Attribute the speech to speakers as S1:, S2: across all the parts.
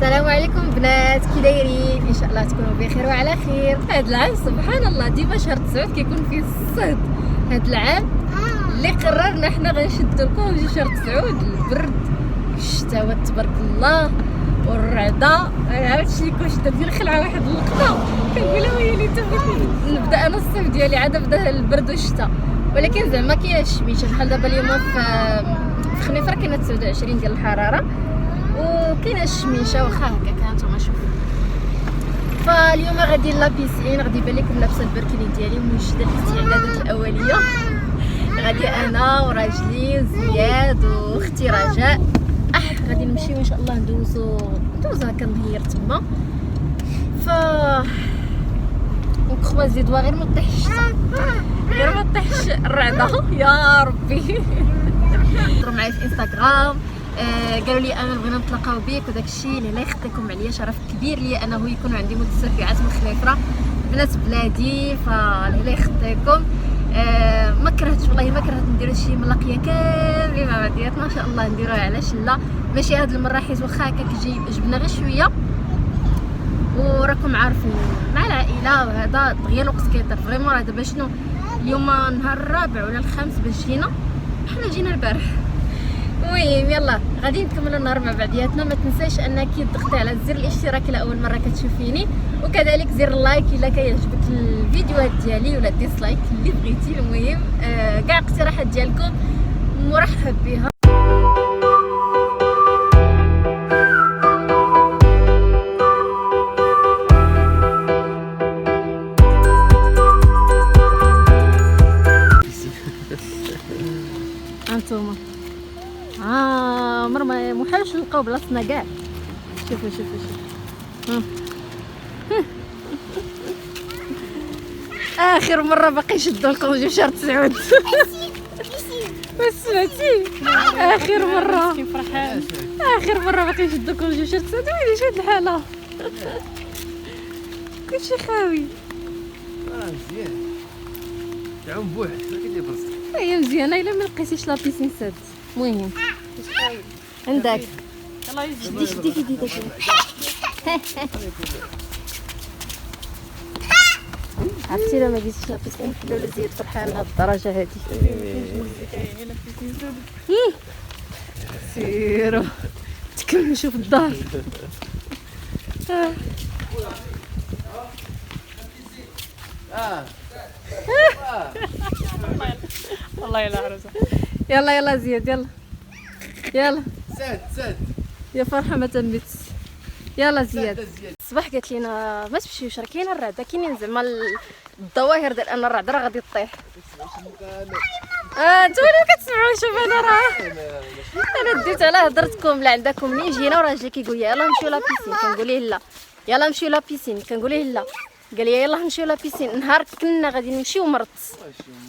S1: السلام عليكم بنات، كي دايرين؟ ان شاء الله تكونوا بخير وعلى خير. هذا العام سبحان الله ديما شهر 9 كيكون فيه الصهد. هذا العام اللي قررنا حنا غنشدوا لكم شهر 9 البرد الشتاء تبارك الله والرعده. عرفتش لكم شتا ديال الخلعه واحد اللقطه كنقولها ويلي نبدا انا الصيف ديالي عاد بدا البرد والشتاء، ولكن زعما كاين الشميشه بحال دابا اليوم في خنيفره كاينه 29 ديال الحراره وكاينه الشميشه واخا هكا هانتوما شوفوا. فاليوم غادي لابيسين، غادي يبان لكم لابسه البركلي ديالي موجده الاستعدادات الاوليه. غادي انا وراجلي زياد واختي رجاء غادي نمشيو ان شاء الله ندوزو هكا النهير تما. ف ونكروزيدوا غير ما طيحش الشتا، غير ما طيحش الرعده يا ربي. هضروا معايا في انستغرام قالوا لي انا بغينا نتلاقاو بك وداك الشيء اللي لا يخطيكم عليا، شرف كبير لي انه يكون عندي متسرعات من خنيفره بنات بلادي، فلا يخطيكم. ما كرهتش والله، ما كرهت نديرو شي ملاقيه كاملين مع بعضياتنا ان شاء الله نديروها على شله، ماشي هاد المره حيت واخا هكاك جبنا غير شويه وراكم عارفين مع العائله وهذا دغيا الوقت كيطير فريمون. راه دابا شنو اليوم نهار الرابع ولا الخامس باش جينا، حنا جينا البارح. المهم يلا غادي نكملوا النهار مع بعضياتنا. ما تنساش انك تضغطي على زر الاشتراك لاول مره كتشوفيني، وكذلك زر اللايك الا كيعجبك الفيديوهات ديالي ولا الديسلايك اللي بغيتي. المهم كاع اقتراحات ديالكم مرحب بها. انتوما عمر ما محالش نلقاو بلاصتنا كاع. شوفوا اخر مره باقي يشدوا الكونجي شهر 9 بس سمعتي اخر مره باقي يشدوا الكونجي شهر 9. ويلي شاد الحاله كلشي خاوي.
S2: مزيان تعاون بوحد كيدير بلاصتك.
S1: هي مزيانه الا ما لقيتيش لابيسين ساد. المهم عندك يلاه شدي داك عرفتي لا ما جيتش لابيسين ولا زيد فرحان لهاد الدرجه هادي. سيروا تكمشوا في الدار.
S3: والله الا عروسه.
S1: يلا زياد يلا
S2: ساد
S1: يا فرحه ما تمت. يلا زياد الصباح قالت لينا ما تمشيوش راه كاينه الرعده، كاينين زعما الظواهر ديال ان الرعده راه غادي طيح. انتوا اللي كتسمعوا. شوف انا ديت على هضرتكم لا عندكم منين جينا وراجلي كيقول لي يلا نمشيو لابيسين، كنقول ليه لا. يلا نمشيو لابيسين، كنقول ليه لا. قال لي يلا نمشيو لابيسين. نهار كنا غادي نمشيو مرضت،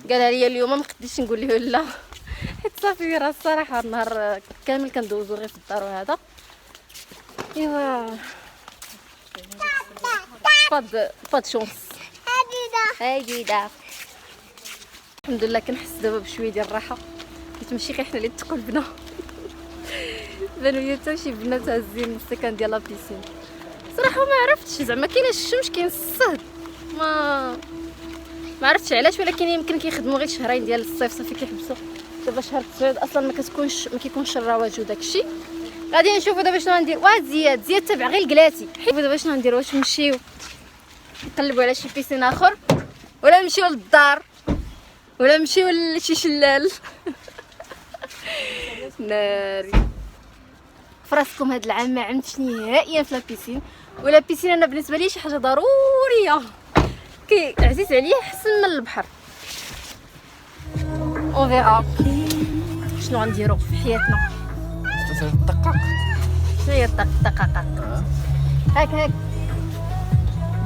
S1: قالها لي اليوم ما قديتش نقول ليه لا حيت صافي راه الصراحه النهار كامل كندوزو غير في الدار وهذا. ايوا فاد شونس هايدا. الحمد لله كنحس دابا بشويه ديال الراحه، حيت ماشي غير حنا اللي تقلبنا بانوا لي حتى شي بنات هازين السكن ديال لابيسين. صراحه ما عرفتش زعما كاينه الشمس كاين الصهد، ما عرفتش علاش، ولكن يمكن كيخدموا غير شهرين ديال الصيف صافي كيحبسوا. دابا شهر 9 اصلا ما كيكونش الرواج وداكشي. غادي نشوفوا دابا شنو غندير. زياد تابع غير الكلاتي. حيت دابا شنو غندير، واش نمشيو نقلبوا على شي بيسين اخر ولا نمشيو للدار ولا نمشيو لشي شلال ناري فراسكم. هاد العام ما عملتش نهائيا في لابيسين، ولا بيسين انا بالنسبه لي شي حاجه ضروريه عزيز عليا احسن من البحر. اون فيغا شنو غنديرو في حياتنا.
S2: الدقاق
S1: شنو هي الدقاق هاك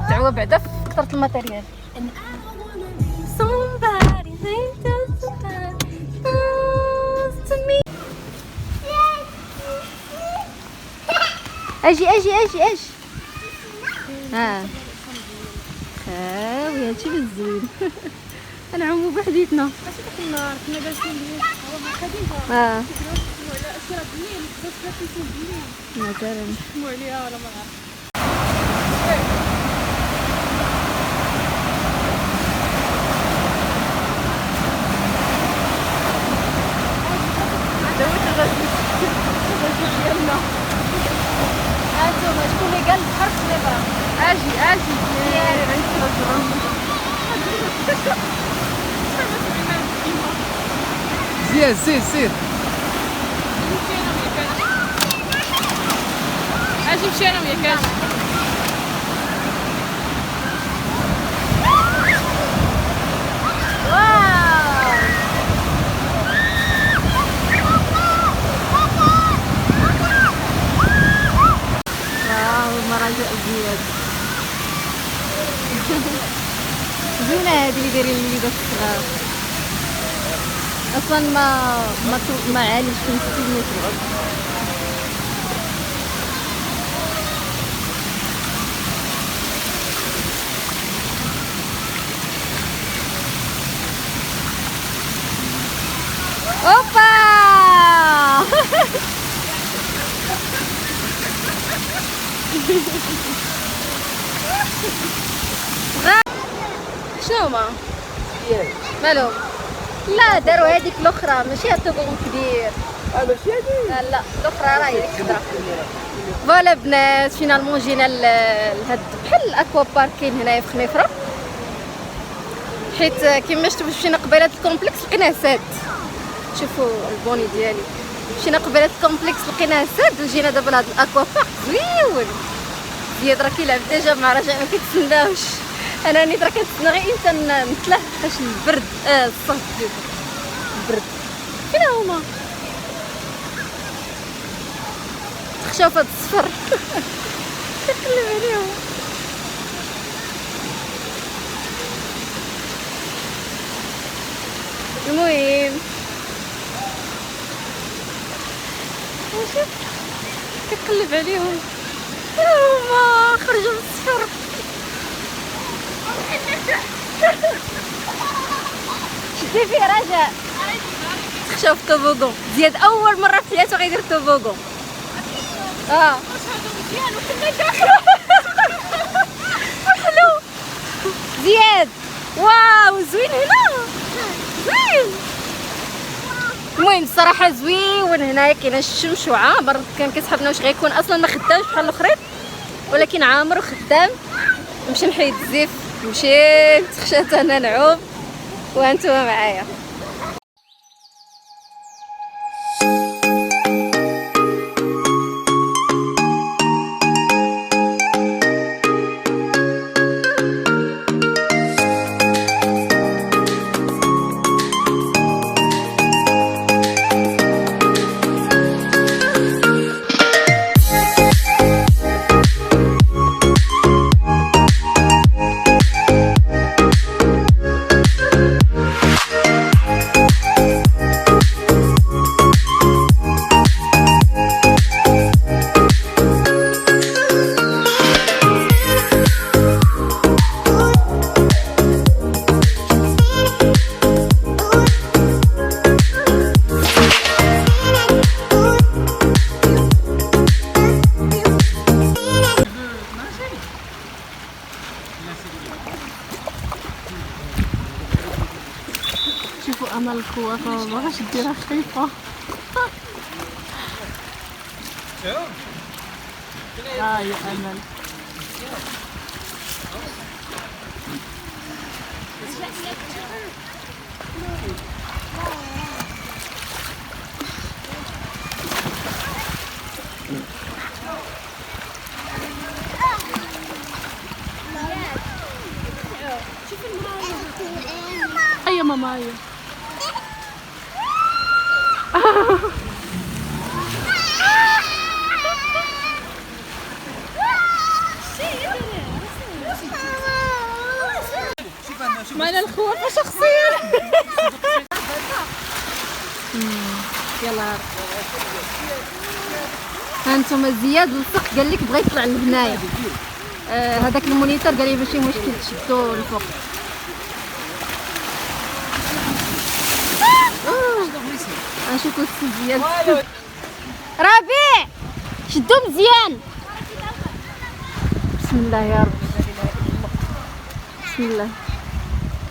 S1: دعوه بعدا في كثره الماتيريال. اجي خاوي هادشي بالزين. نعومو بوحديتنا.
S3: كنا جالسين
S1: مثلا
S3: مو عليها ولا ما عرفت.
S1: هانتوما شكون اللي قال البحر في الإبرة؟ اجي يا
S2: زياد سير سير.
S3: اجي مشينا وياك اجي.
S1: مراجع زياد. زينة هادي اللي دايرين الوليدات الصغار. اصلا ما عاليش في 60 متر. اوبا شنو هما؟ مالهم؟ لا داروا هذيك الاخرى ماشي هاد الطوبون كبير.
S2: ماشي هادي.
S1: لا الاخرى راهي ديك الخضرا. فوالا بنات فينالمون جينا لهاد بحال الاكوا بارك كاين هنايا في خنيفره، حيت كيما شفتوا مشينا قبيله الكومبلكس لقيناه ساد. شوفوا البوني ديالي، مشينا قبيله الكومبلكس لقيناه ساد وجينا دابا لهاد الاكوا بارك زويون. زياد راه كيلعب ديجا مع رجاء ما كيتسناوش. انا نيت راه كنتسنى غير امتى نتلاه باش البرد الصهد ديالو البرد. فين هما؟ تخشاو في هاد الصفر. كنقلب عليهم. المهم كنقلب عليهم هما خرجوا من الصفر. شدي فيه رجاء. تخشاو في الطوبوغون. زياد اول مره في حياته غيدير الطوبوغون. وحلو زياد. واو زوين هنا زوين. المهم الصراحه زوين هنايا كاين الشمس وعامر. كان كيسحبنا واش غيكون اصلا ما خدامش بحال الاخرين ولكن عامر وخدام. نمشي نحيد الزيف مشيت تخشات انا نعوم وانتم معايا. شوفوا امل الكوافه ما بغاش ديرها خايفه. يا امل يا ماما يا معنا الخوافة شخصيا. يلا هانتوما زياد لصق قال لك بغا يطلع لهنايا. هذاك المونيتور قال لي ماشي مشكل تشدو الفوق. نشوفوا السي ديال ربيع شدو مزيان. بسم الله يا رب. بسم الله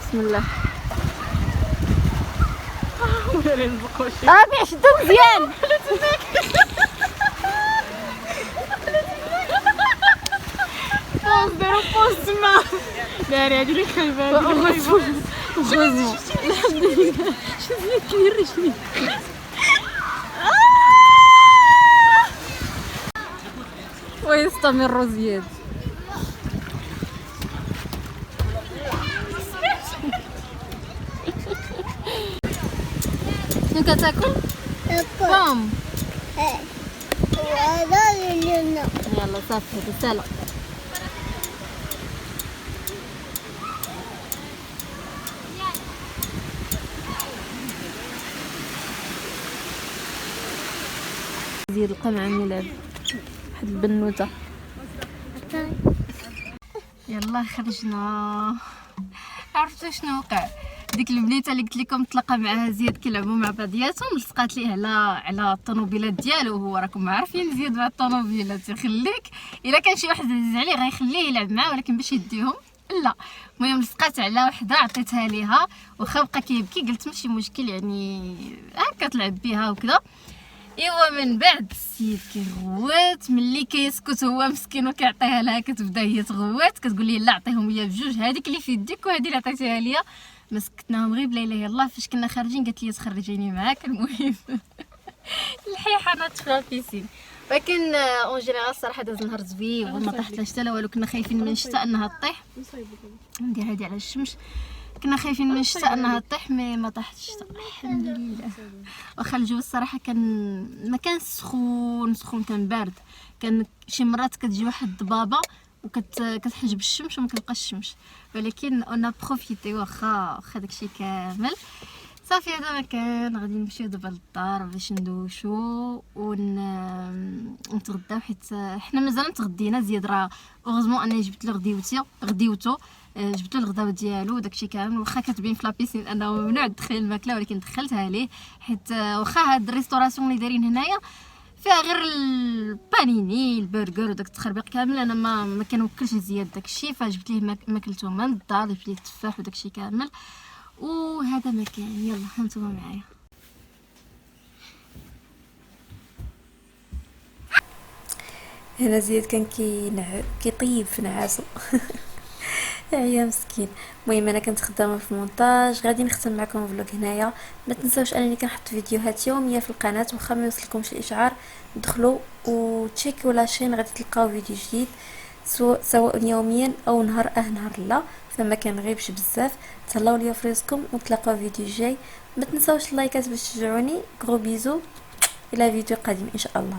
S1: بسم الله. ربيع شدو مزيان.
S3: بوز دارو بوز تما داري هادي اللي خايبه هادي
S1: الحمد لله. شوفي كبير رجلي. ويستمر زياد. شنو كتاكل؟ بوم. يلا صافي هذا سالا. زياد القمع يلعب واحد البنوته. يلا خرجنا. عرفتوا شنو وقع؟ ديك البنيته اللي قلت لكم تلاقى معها زياد كيلعبوا مع بعضياتهم، لصقات ليه على الطوموبيلات ديالو. هو راكم عارفين زياد مع الطوموبيلات يخليك الا كان شي واحد عزيز عليه غيخليه يلعب معاه، ولكن باش يديهم لا. المهم لصقات على وحده عطيتها ليها واخا بقى كيبكي قلت ماشي مشكل يعني هكا تلعب بها وكذا. ايوا من بعد السيد كيغوت، ملي كيسكت هو مسكين وكيعطيها لها كتبدا هي تغوت، كتقول لي لا عطيهم ليا بجوج، هذيك اللي في يديك وهذه اللي عطيتيها ليا. مسكتناهم غير بلا اله الا الله. فاش كنا خارجين قالت لي تخرجيني معاك. المهم الحيحه ناضت في البيسين. ولكن اون جينيرال الصراحه داز نهار زوين وما طاحت لا شتا لا والو. كنا خايفين من الشتاء انها تطيح. ندير هذه على الشمس. كنا خايفين من الشتاء انها تطيح مي ما طاحتش الشتاء الحمد لله. واخا الجو الصراحه ما كان سخون كان بارد. كان شي مرات كتجي واحد الضبابه وكتحجب الشمس وما كتبقاش الشمس، ولكن انا بروفيتي واخا داكشي كامل. صافي هذا ما كان. غادي نمشيو دابا للدار باش ندوشو ونتغداو، حيت حنا مازال متغدينا. زياد راه اوغزمون انني جبت له غديوتو جبت له الغداء ديالو وداكشي كامل. واخا كتبين في لابيسين انه ممنوع تدخل الماكله، ولكن دخلتها ليه حيت واخا هاد الريستوراسيون اللي دايرين هنايا فيها غير البانيني البرجر وداك التخربيق كامل. انا ما كنوكلش زياد داكشي، فجبت ليه ماكلته من الدار، جبت ليه التفاح وداكشي كامل. وهذا مكان. يلا هانتوما معايا. هنا زياد كان كيطيب في نعاسو. يا مسكين. المهم انا كنت خدامه في المونتاج. غادي نختم معكم فلوق هنايا. ما تنساوش انني كنحط فيديوهات يوميه في القناه، واخا ما يوصلكمش الاشعار دخلوا وتشيكوا لاشين غادي تلقاو فيديو جديد سواء يوميا او نهار نهار لا، فما كنغيبش بزاف. تهلاو ليا في رزقكم ونتلاقاو فيديو جاي. ما تنساوش اللايكات باش تشجعوني. غرو بيزو الى فيديو قادم ان شاء الله.